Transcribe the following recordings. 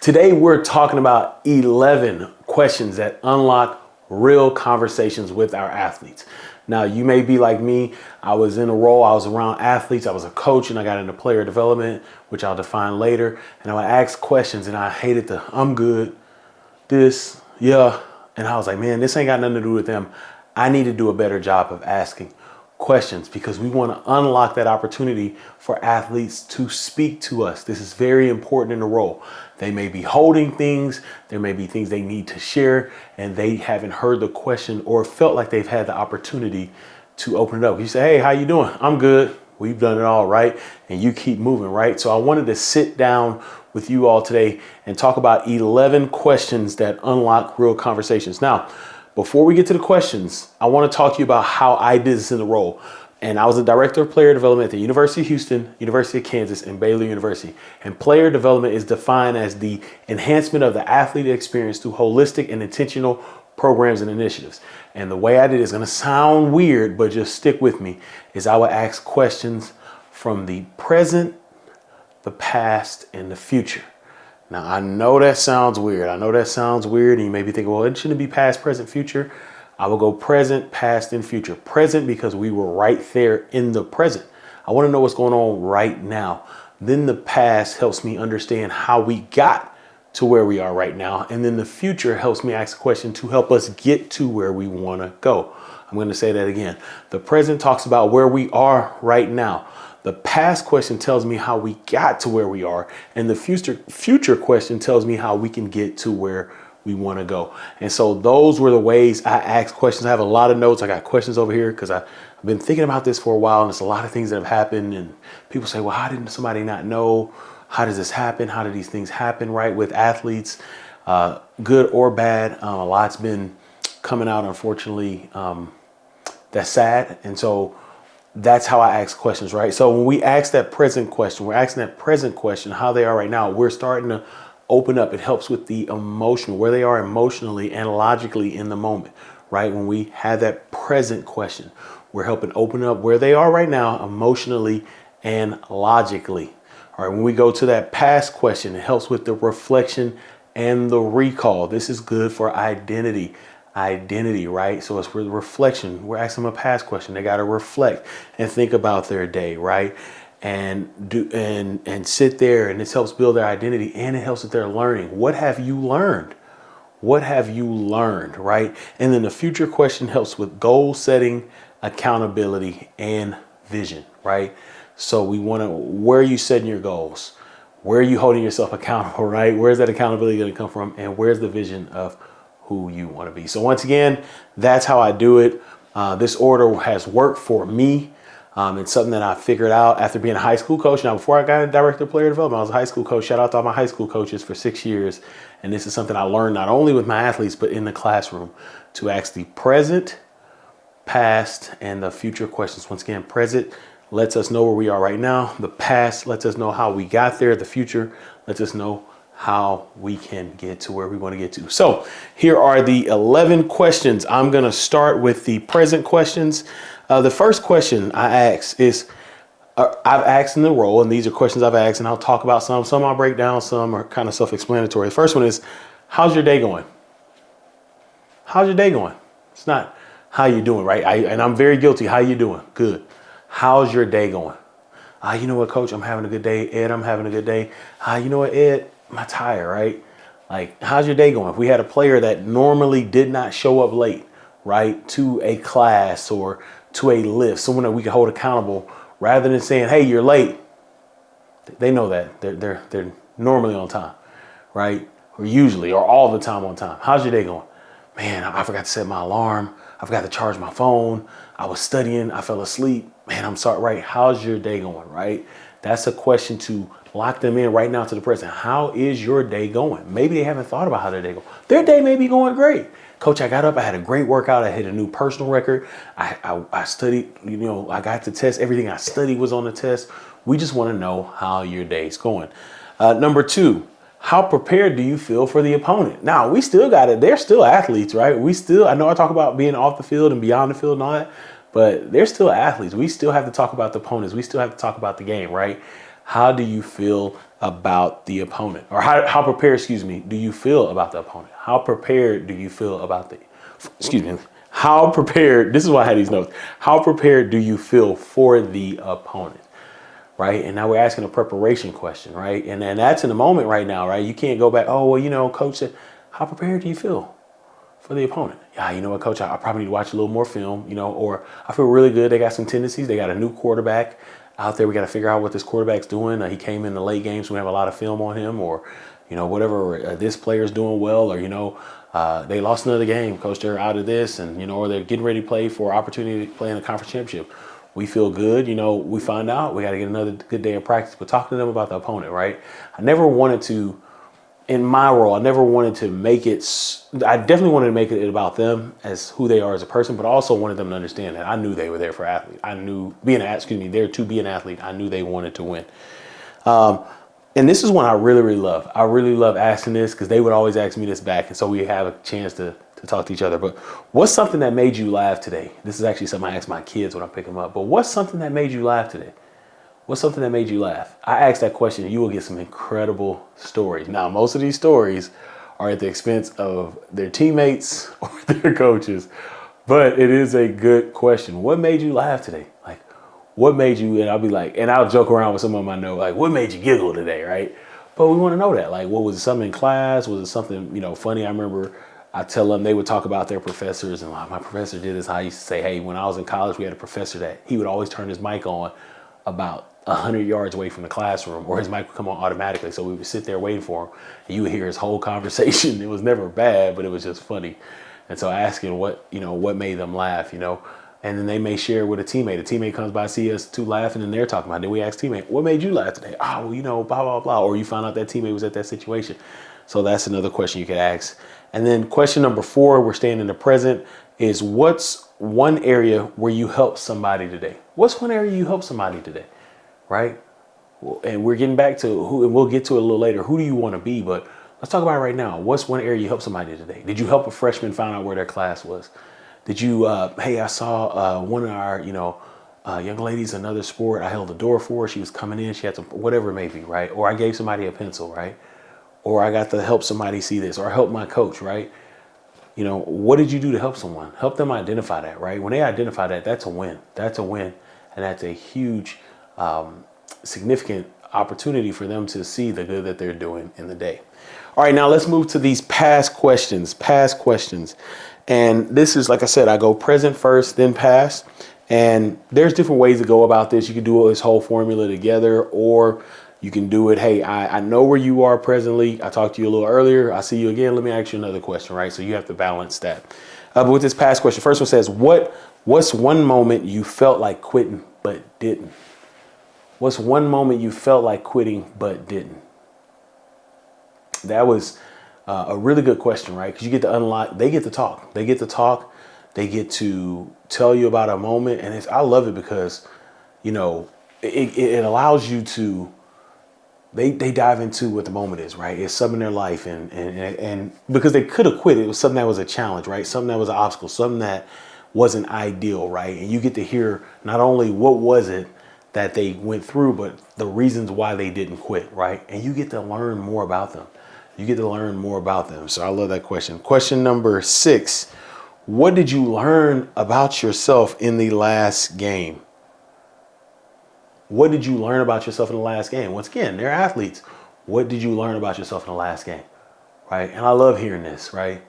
Today, we're talking about 11 questions that unlock real conversations with our athletes. Now, you may be like me. I was in a role, I was around athletes, I was a coach, and I got into player development, which I'll define later. And I would ask questions, and I hated the, I'm good, this, yeah. And I was like, man, this ain't got nothing to do with them. I need to do a better job of asking questions because we want to unlock that opportunity for athletes to speak to us. This is very important in the role. They may be holding things, there may be things they need to share, and they haven't heard the question or felt like they've had the opportunity to open it up. You say, hey, how you doing? I'm good. We've done it all, right? And you keep moving, right? So I wanted to sit down with you all today and talk about 11 questions that unlock real conversations. Now, before we get to the questions, I want to talk to you about how I did this in the role. And I was a director of player development at the University of Houston, University of Kansas, and Baylor University. And player development is defined as the enhancement of the athlete experience through holistic and intentional programs and initiatives. And the way I did it is going to sound weird, but just stick with me, is I would ask questions from the present, the past, and the future. Now, I know that sounds weird. And you may be thinking, well, it shouldn't be past, present, future. I will go present, past, and future. Present because we were right there in the present. I want to know what's going on right now. Then the past helps me understand how we got to where we are right now. And then the future helps me ask a question to help us get to where we want to go. I'm going to say that again. The present talks about where we are right now. The past question tells me how we got to where we are. And the future question tells me how we can get to where we want to go. And so those were the ways I asked questions. I have a lot of notes. I got questions over here because I've been thinking about this for a while, and there's a lot of things that have happened. And people say, well, how didn't somebody not know? How does this happen? How do these things happen, right? With athletes, good or bad. A lot's been coming out, unfortunately, that's sad. And so that's how I ask questions, right? So when we ask that present question, we're asking that present question, how they are right now, we're starting to open up. It helps with the emotional, where they are emotionally and logically in the moment, right? When we have that present question, we're helping open up where they are right now, emotionally and logically. All right, when we go to that past question, it helps with the reflection and the recall. This is good for identity, right? So it's for the reflection. We're asking them a past question. They got to reflect and think about their day, right? And sit there, and this helps build their identity, and it helps with their learning. What have you learned? What have you learned, right? And then the future question helps with goal setting, accountability, and vision, right? So we want to, where are you setting your goals? Where are you holding yourself accountable, right? Where's that accountability going to come from? And where's the vision of who you want to be? So once again, that's how I do it. This order has worked for me. It's something that I figured out after being a high school coach. Now, before I got a director of player development, I was a high school coach. Shout out to all my high school coaches for 6 years. And this is something I learned not only with my athletes, but in the classroom, to ask the present, past, and the future questions. Once again, present lets us know where we are right now. The past lets us know how we got there. The future lets us know how we can get to where we want to get to. So here are the 11 questions. I'm going to start with the present questions. The first question I ask is, I've asked in the role, and these are questions I've asked, and I'll talk about some. Some I'll break down, some are kind of self-explanatory. The first one is, how's your day going? How's your day going? It's not how you doing, right? And I'm very guilty. How you doing? Good. How's your day going? You know what, coach? I'm having a good day. Ed, I'm having a good day. You know what, Ed? I'm tired, right? Like, how's your day going? If we had a player that normally did not show up late, right, to a class or to a lift, someone that we can hold accountable, rather than saying, hey, you're late. They know that they're normally on time, right? Or usually, or all the time on time. How's your day going? Man, I forgot to set my alarm. I forgot to charge my phone. I was studying. I fell asleep. Man, I'm sorry, right? How's your day going, right? That's a question to lock them in right now to the present. How is your day going? Maybe they haven't thought about how their day goes. Their day may be going great. Coach, I got up, I had a great workout. I hit a new personal record. I studied, I got the test. Everything I studied was on the test. We just want to know how your day's going. Number 2, how prepared do you feel for the opponent? Now, we still got it. They're still athletes, right? I know I talk about being off the field and beyond the field and all that, but they're still athletes. We still have to talk about the opponents. We still have to talk about the game, right? How do you feel about the opponent? Or how prepared, do you feel about the opponent? How prepared do you feel about how prepared, this is why I had these notes. How prepared do you feel for the opponent? Right. And now we're asking a preparation question. Right. And that's in the moment right now. Right. You can't go back. Oh, well, coach said, how prepared do you feel for the opponent? Yeah, you know what, coach, I probably need to watch a little more film, or I feel really good. They got some tendencies. They got a new quarterback out there. We got to figure out what this quarterback's doing. He came in the late games. So we have a lot of film on him, or, whatever. This player's doing well, or, they lost another game. Coach, they're out of this, and, or they're getting ready to play for opportunity to play in the conference championship. We feel good. We find out we got to get another good day of practice, but talking to them about the opponent, right? In my role, I never wanted to make it, I definitely wanted to make it about them as who they are as a person, but I also wanted them to understand that I knew they were there for athlete. I knew there to be an athlete. I knew they wanted to win. And this is one I really, really love. I really love asking this because they would always ask me this back. And so we have a chance to talk to each other. But what's something that made you laugh today? This is actually something I ask my kids when I pick them up. But what's something that made you laugh today? What's something that made you laugh? I asked that question, and you will get some incredible stories. Now, most of these stories are at the expense of their teammates or their coaches, but it is a good question. What made you laugh today? Like, what made you, and I'll be like, and I'll joke around with some of them I know, like, what made you giggle today, right? But we want to know that. Like, what was it, something in class? Was it something, funny? I remember I tell them, they would talk about their professors, and my professor did this. I used to say, hey, when I was in college, we had a professor that he would always turn his mic on about 100 yards away from the classroom, or his mic would come on automatically. So we would sit there waiting for him, and you would hear his whole conversation. It was never bad, but it was just funny. And so asking what made them laugh, and then they may share with a teammate. A teammate comes by, see us two laughing, and they're talking about it. Then we ask teammate, what made you laugh today? Oh, well, blah, blah, blah. Or you found out that teammate was at that situation. So that's another question you could ask. And then question number 4, we're staying in the present, is what's one area where you helped somebody today? What's one area you helped somebody today? Right? And we're getting back to who, and we'll get to it a little later. Who do you want to be? But let's talk about it right now. What's one area you helped somebody today? Did you help a freshman find out where their class was? Did you, hey, I saw one of our, young ladies, another sport. I held the door for her. She was coming in. She had some, whatever it may be, right? Or I gave somebody a pencil, right? Or I got to help somebody see this, or help my coach, right? What did you do to help someone? Help them identify that, right? When they identify that, that's a win. That's a win. And that's a huge significant opportunity for them to see the good that they're doing in the day. All right, now let's move to these past questions. And this is, like I said, I go present first, then past. And there's different ways to go about this. You can do this whole formula together, or you can do it, hey, I know where you are presently. I talked to you a little earlier. I see you again. Let me ask you another question, right? So you have to balance that. But with this past question, first one says, what's one moment you felt like quitting but didn't? What's one moment you felt like quitting but didn't? That was a really good question, right? Because you get to unlock, they get to talk. They get to tell you about a moment. And I love it because, it allows you to, they dive into what the moment is, right? It's something in their life. And because they could have quit, it was something that was a challenge, right? Something that was an obstacle, something that wasn't ideal, right? And you get to hear not only what was it that they went through, but the reasons why they didn't quit, right? And you get to learn more about them. So I love that question. Question number 6, what did you learn about yourself in the last game? What did you learn about yourself in the last game? Once again, they're athletes. What did you learn about yourself in the last game? Right? And I love hearing this, right?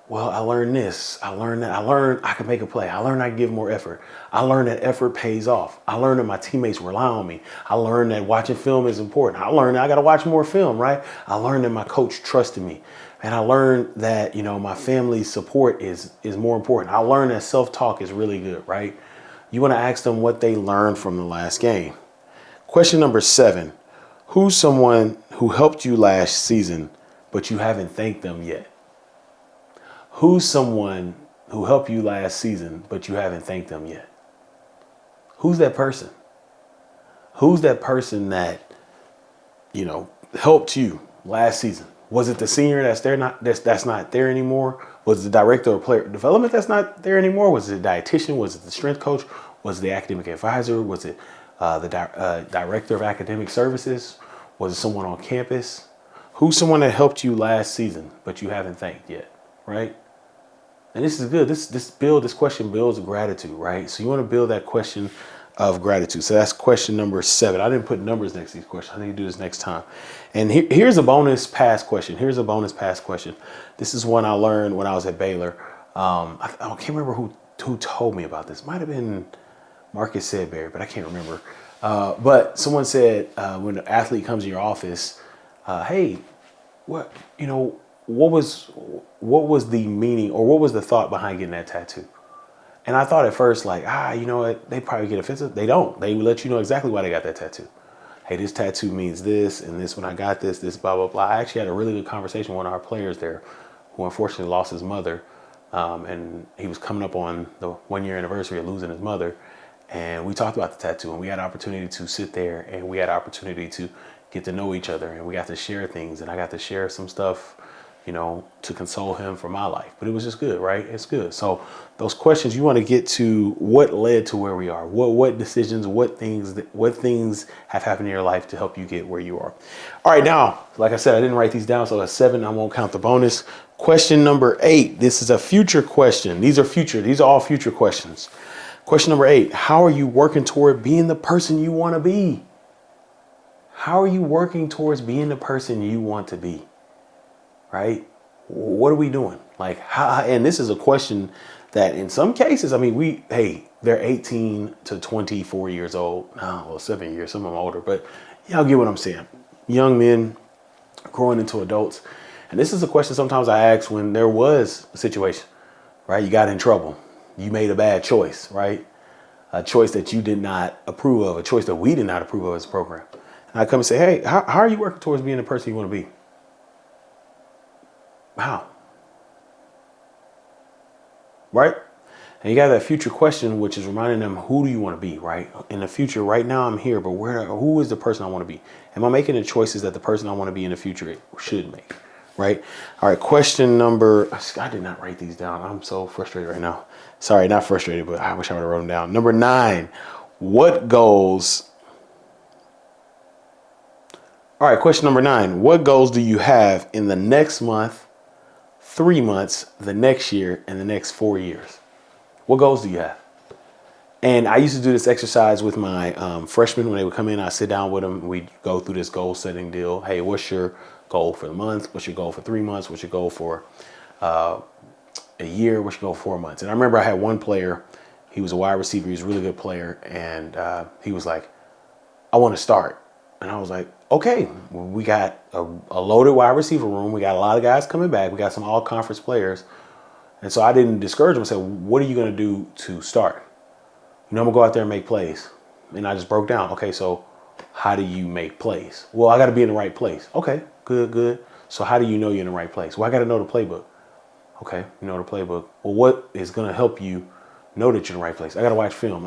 Well, I learned this. I learned that. I learned I can make a play. I learned I can give more effort. I learned that effort pays off. I learned that my teammates rely on me. I learned that watching film is important. I learned that I got to watch more film, right? I learned that my coach trusted me. And I learned that, my family's support is more important. I learned that self-talk is really good, right? You want to ask them what they learned from the last game. Question number 7, who's someone who helped you last season, but you haven't thanked them yet? Who's someone who helped you last season, but you haven't thanked them yet? Who's that person? Who's that person that, helped you last season? Was it the senior that's not there anymore? Was it the director of player development that's not there anymore? Was it the dietitian? Was it the strength coach? Was it the academic advisor? Was it The director of academic services? Was it someone on campus? Who's someone that helped you last season, but you haven't thanked yet, right? And this is good. This question builds gratitude, right? So you want to build that question of gratitude. So that's question number 7. I didn't put numbers next to these questions. I need to do this next time. And here's a bonus pass question. This is one I learned when I was at Baylor. I can't remember who told me about this. Might have been Marcus Sedberry, but I can't remember. But someone said when an athlete comes in your office, hey, what was the meaning or what was the thought behind getting that tattoo? And I thought at first, like, you know what? They probably get offensive. They don't. They let you know exactly why they got that tattoo. Hey, this tattoo means this, and this when I got this, blah, blah, blah. I actually had a really good conversation with one of our players there who unfortunately lost his mother. And he was coming up on the 1-year anniversary of losing his mother. And we talked about the tattoo, and we had opportunity to sit there, and we had opportunity to get to know each other, and we got to share things, and I got to share some stuff, to console him for my life. But it was just good, right? It's good. So those questions, you want to get to what led to where we are, what decisions, what things have happened in your life to help you get where you are. All right, now, like I said, I didn't write these down, so at 7, I won't count the bonus. Question number 8. This is a future question. These are all future questions. Question number 8. How are you working toward being the person you want to be? How are you working towards being the person you want to be? Right? What are we doing? Like, how? And this is a question that in some cases, I mean, they're 18 to 24 years old. Well, 7 years, some of them older, but y'all get what I'm saying. Young men growing into adults. And this is a question sometimes I ask when there was a situation, right? You got in trouble. You made a bad choice, right? A choice that you did not approve of, a choice that we did not approve of as a program. And I come and say, hey, how are you working towards being the person you want to be? How? Right? And you got that future question, which is reminding them, who do you want to be, right? In the future, right now I'm here, but who is the person I want to be? Am I making the choices that the person I want to be in the future should make, right? All right, question number, I did not write these down. I'm so frustrated right now. Sorry, not frustrated, but I wish I would have wrote them down. Number 9, what goals? All right, question number 9, what goals do you have in the next month, 3 months, the next year, and the next 4 years? What goals do you have? And I used to do this exercise with my freshmen when they would come in. I sit down with them. We go through this goal setting deal. Hey, what's your goal for the month? What's your goal for 3 months? What's your goal for a year? What's your goal for 4 months? And I remember I had one player. He was a wide receiver. He was a really good player. And he was like, I want to start. And I was like, okay, we got a loaded wide receiver room. We got a lot of guys coming back. We got some all-conference players. And so I didn't discourage him. I said, what are you going to do to start? I'm going to go out there and make plays. And I just broke down. Okay, so how do you make plays? Well, I got to be in the right place. Okay, good. So how do you know you're in the right place? Well, I got to know the playbook. Okay, you know the playbook. Well, what is going to help you know that you're in the right place? I got to watch film.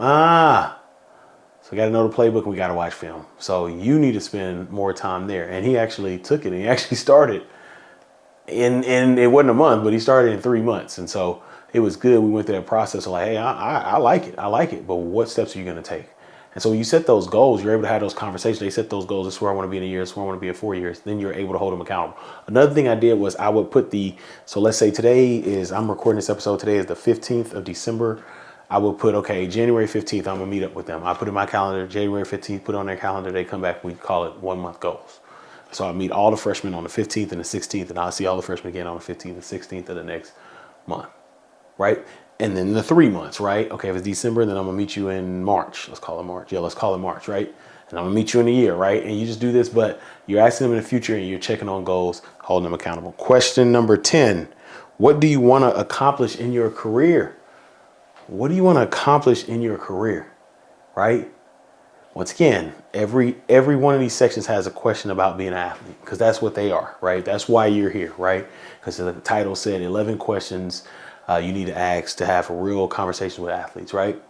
So we got to know the playbook and we got to watch film. So you need to spend more time there. And he actually took it and he actually started in it wasn't a month, but he started in 3 months. And so it was good. We went through that process of like, hey, I like it. But what steps are you going to take? And so when you set those goals, you're able to have those conversations. They set those goals. This is where I want to be in a year. This is where I want to be in 4 years. Then you're able to hold them accountable. Another thing I did was I would put so let's say I'm recording this episode. Today is the 15th of December. I would put, okay, January 15th, I'm going to meet up with them. I put in my calendar, January 15th, put it on their calendar. They come back. We call it 1 month goals. So I meet all the freshmen on the 15th and the 16th, and I'll see all the freshmen again on the 15th and 16th of the next month, right? And then the 3 months, right? Okay, if it's December, then I'm going to meet you in March. Let's call it March. Yeah, let's call it March, right? And I'm going to meet you in a year, right? And you just do this, but you're asking them in the future and you're checking on goals, holding them accountable. Question number 10, what do you want to accomplish in your career? What do you want to accomplish in your career, right? Once again, every one of these sections has a question about being an athlete because that's what they are, right? That's why you're here, right? Because the title said 11 questions you need to ask to have a real conversation with athletes, right?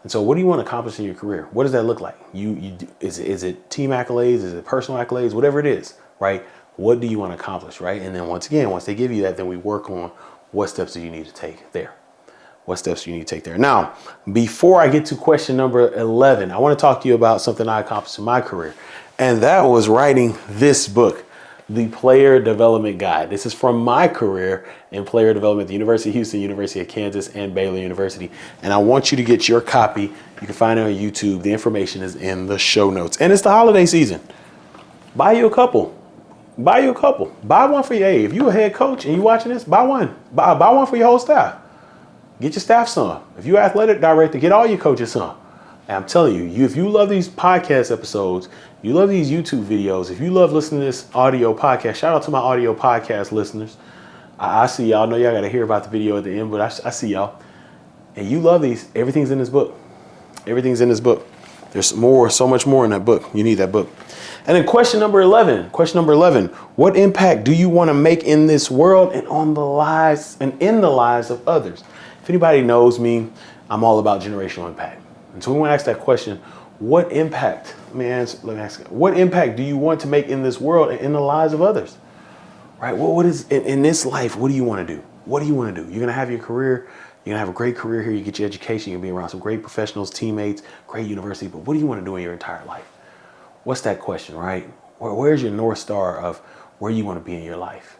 And so what do you want to accomplish in your career? What does that look like? Is it team accolades? Is it personal accolades? Whatever it is, right? What do you want to accomplish, right? And then once they give you that, then we work on what steps do you need to take there. what steps you need to take there. Now, before I get to question number 11, I want to talk to you about something I accomplished in my career. And that was writing this book, The Player Development Guide. This is from my career in player development at the University of Houston, University of Kansas, and Baylor University. And I want you to get your copy. You can find it on YouTube. The information is in the show notes. And it's the holiday season. Buy you a couple. Buy you a couple. Buy one for your, hey, if you're a head coach and you're watching this, buy one. Buy one for your whole staff. Get your staff some. If you're athletic director, get all your coaches some. And I'm telling you, if you love these podcast episodes, you love these YouTube videos, if you love listening to this audio podcast, shout out to my audio podcast listeners. I see y'all. I know y'all got to hear about the video at the end, but I see y'all. And you love these. Everything's in this book. Everything's in this book. There's more, so much more in that book. You need that book. And then question number 11, what impact do you want to make in this world and on the lives and in the lives of others? If anybody knows me, I'm all about generational impact. And so we want to ask that question, what impact, let me ask, what impact do you want to make in this world and in the lives of others? Right? What is, in this life, what do you want to do? What do you want to do? You're going to have your career. You're going to have a great career here. You get your education. You're going to be around some great professionals, teammates, great university. But what do you want to do in your entire life? What's that question, right? Where's your North Star of where you want to be in your life?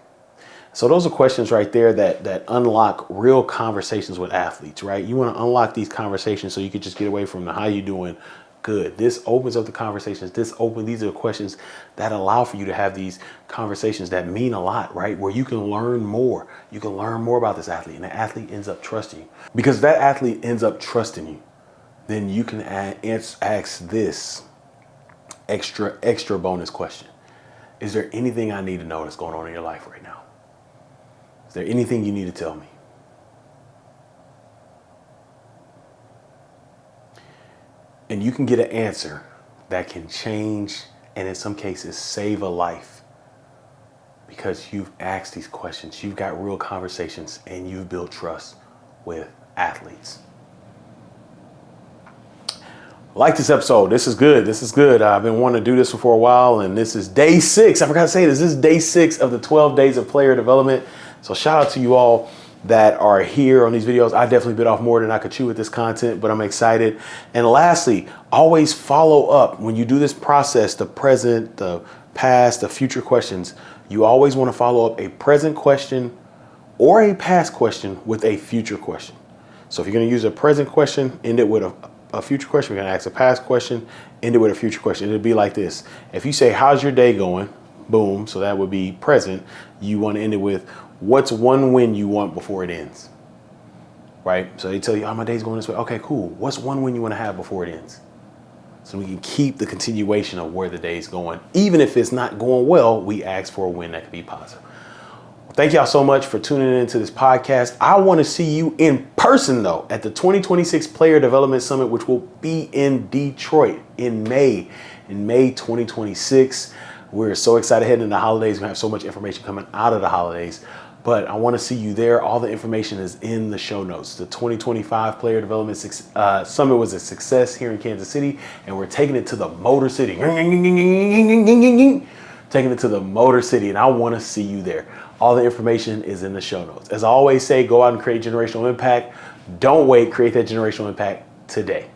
So those are questions right there that unlock real conversations with athletes, right? You want to unlock these conversations so you can just get away from the how you doing good. This opens up the conversations. These are questions that allow for you to have these conversations that mean a lot, right? Where you can learn more. You can learn more about this athlete, and the athlete ends up trusting you. Because if that athlete ends up trusting you, then you can ask this extra bonus question. Is there anything I need to know that's going on in your life right now? Is there anything you need to tell me? And you can get an answer that can change and in some cases save a life because you've asked these questions, you've got real conversations, and you've built trust with athletes. Like this episode. This is good. This is good. I've been wanting to do this for a while, and this is day 6. I forgot to say this. This is day 6 of the 12 days of player development. So shout out to you all that are here on these videos. I definitely bit off more than I could chew with this content, but I'm excited. And lastly, always follow up when you do this process, the present, the past, the future questions. You always want to follow up a present question or a past question with a future question. So if you're going to use a present question, end it with a future question. We're going to ask a past question, end it with a future question. It'll be like this. If you say, how's your day going? Boom. So that would be present. You want to end it with, what's one win you want before it ends? Right? So they tell you, oh, my day's going this way. Okay, cool. What's one win you want to have before it ends? So we can keep the continuation of where the day's going. Even if it's not going well, we ask for a win that could be positive. Thank y'all so much for tuning into this podcast. I want to see you in person, though, at the 2026 Player Development Summit, which will be in Detroit in May 2026. We're so excited heading into the holidays. We have so much information coming out of the holidays, but I want to see you there. All the information is in the show notes. The 2025 Player Development Summit was a success here in Kansas City, and we're taking it to the Motor City. Taking it to the Motor City, and I want to see you there. All the information is in the show notes. As I always say, go out and create generational impact. Don't wait, create that generational impact today.